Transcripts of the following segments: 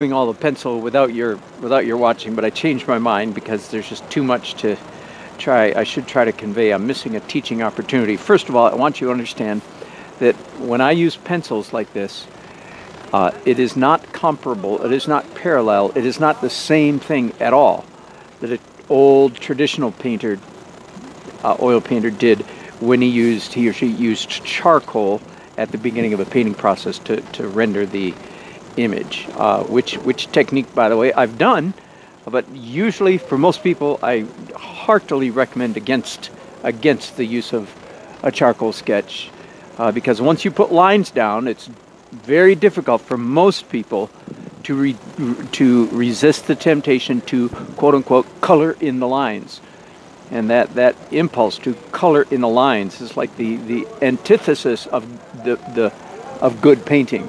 doing all the pencil without your watching, but I changed my mind because there's just too much to try. I should try to convey. I'm missing a teaching opportunity. First of all, I want you to understand that when I use pencils like this, it is not comparable. It is not parallel. It is not the same thing at all that an old traditional painter, oil painter, did when he or she used charcoal at the beginning of a painting process to render the image, which technique, by the way, I've done, but usually for most people, I heartily recommend against the use of a charcoal sketch, because once you put lines down, it's very difficult for most people to resist the temptation to quote unquote color in the lines. And that impulse to color in the lines is like the antithesis of the of good painting.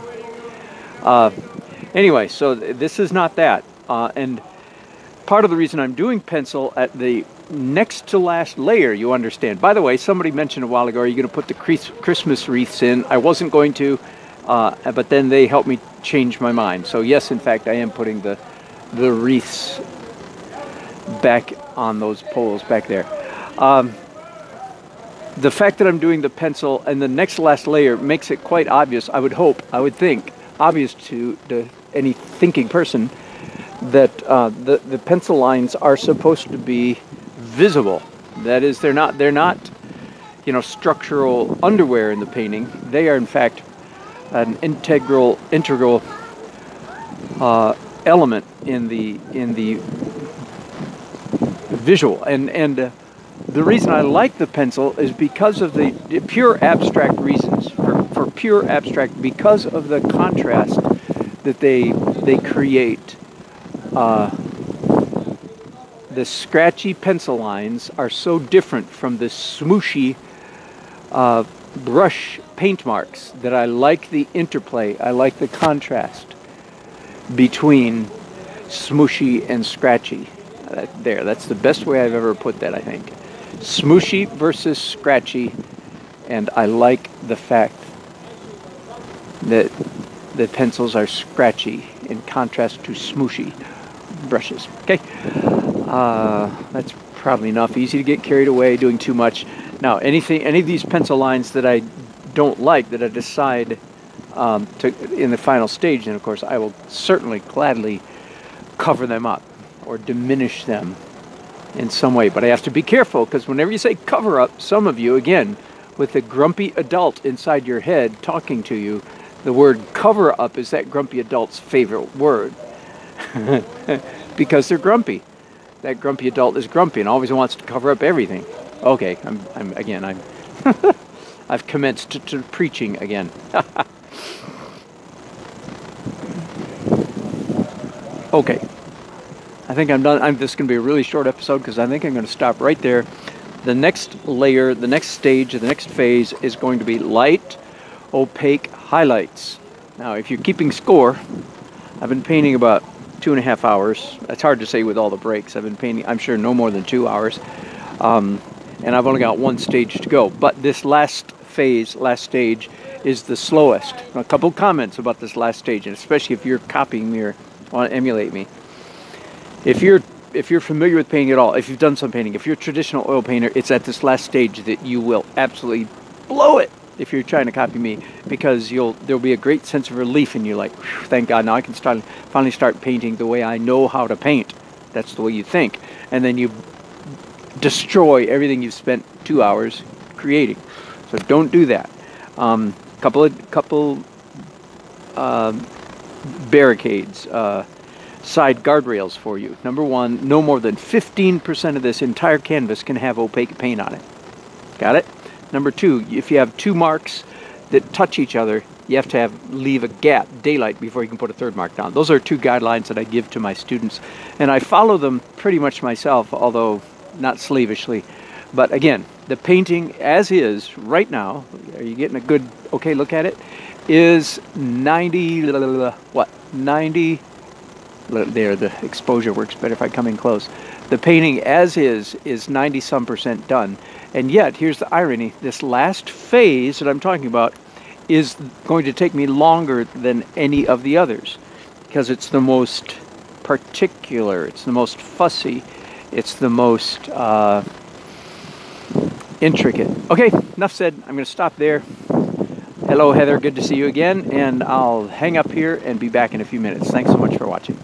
Anyway, so this is not that. And part of the reason I'm doing pencil at the next to last layer, you understand. By the way, somebody mentioned a while ago, are you going to put the Christmas wreaths in? I wasn't going to, but then they helped me change my mind. So yes, in fact, I am putting the wreaths back on those poles back there. The fact that I'm doing the pencil and the next to last layer makes it quite obvious, I would think, obvious to any thinking person that the pencil lines are supposed to be visible. That is, they're not structural underwear in the painting. They are in fact an integral element in the visual. And the reason I like the pencil is because of the pure abstract reasons. For pure abstract, because of the contrast that they create. The scratchy pencil lines are so different from the smooshy brush paint marks that I like the interplay. I like the contrast between smooshy and scratchy. That's the best way I've ever put that, I think. Smooshy versus scratchy, and I like the fact that the pencils are scratchy in contrast to smooshy brushes. Okay, that's probably enough. Easy to get carried away doing too much. Now, any of these pencil lines that I don't like, that I decide in the final stage, then of course I will certainly gladly cover them up or diminish them in some way. But I have to be careful, because whenever you say cover up, some of you, again, with the grumpy adult inside your head talking to you, the word cover up is that grumpy adult's favorite word. Because they're grumpy. That grumpy adult is grumpy and always wants to cover up everything. Okay, I'm I've commenced to preaching again. Okay, I think I'm done. This is going to be a really short episode because I think I'm going to stop right there. The next layer, the next stage, the next phase is going to be light, opaque highlights. Now, if you're keeping score, I've been painting about 2.5 hours. It's hard to say with all the breaks. I've been painting, I'm sure, no more than 2 hours. And I've only got one stage to go. But this last stage, is the slowest. A couple comments about this last stage, and especially if you're copying me or want to emulate me. If you're familiar with painting at all, if you've done some painting, if you're a traditional oil painter, it's at this last stage that you will absolutely blow it if you're trying to copy me, because there'll be a great sense of relief in you, like, thank God, now I can finally start painting the way I know how to paint. That's the way you think. And then you destroy everything you've spent 2 hours creating. So don't do that. Couple barricades, side guardrails for you. Number one, no more than 15% of this entire canvas can have opaque paint on it. Got it? Number two, if you have two marks that touch each other, you have to leave a gap, daylight, before you can put a third mark down. Those are two guidelines that I give to my students, and I follow them pretty much myself, although not slavishly. But again, the painting as is right now, are you getting a good, okay look at it, is 90, there, the exposure works better if I come in close. The painting as is 90-some% done. And yet, here's the irony, this last phase that I'm talking about is going to take me longer than any of the others. because it's the most particular, it's the most fussy, it's the most intricate. Okay, enough said. I'm going to stop there. Hello, Heather. Good to see you again. And I'll hang up here and be back in a few minutes. Thanks so much for watching.